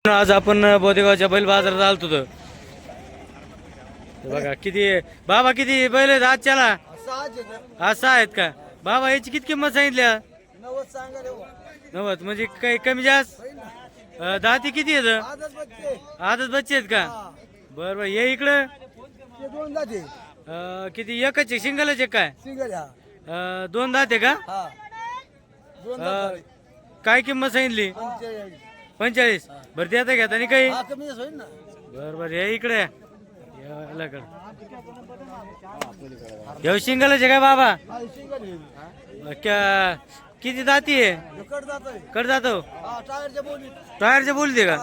आज आपण बोदेगावच्या बैल बाजारात आलतो तर बघा किती बाबा किती बैल आहेत आजच्याला असा आहेत का बाबा याची किती किंमत सांगितल्या 90 म्हणजे काही कमी जास्त दाती किती आहेत आदत बच्चे आहेत का बर बर ये इकडं किती एकच आहे सिंगलच आहे काय दोन दाते का काय किंमत सांगितली 45 बरं देता घेता नाही काही बर बर या इकडे सिंगलच आहे काय बाबा किती दाती आहे कट जातो टायरच्या बोली दे का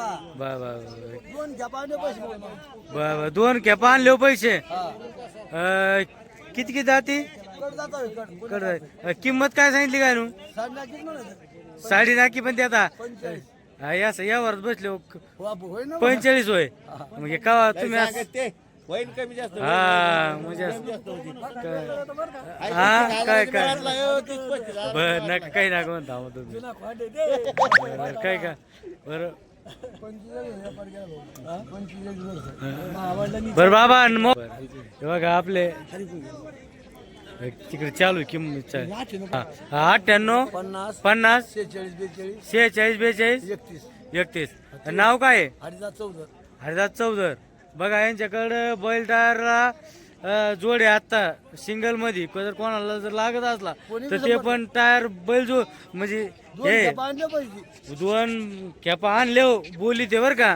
बा दोन कॅपा आणले पैसे किती किती दाती किंमत काय सांगितली काय नू साडी नाकी पण देता यावर बसले 45 होय म्हणजे का तुम्ही हा म्हणजे हा काय काय बर नका काही नका म्हणता तुम्ही काय का बर बर बाबा बघा आपले तिकडे चालू किंमत 98 50 46 42 31 नाव काय हरिदास चौधर बघा यांच्याकडे बैल टायरला जोडे आता सिंगल मध्ये जर कोणाला जर लागत असला तर ते पण टायर बैल जो म्हणजे हे दोन कॅपा आणले बोली ते बर का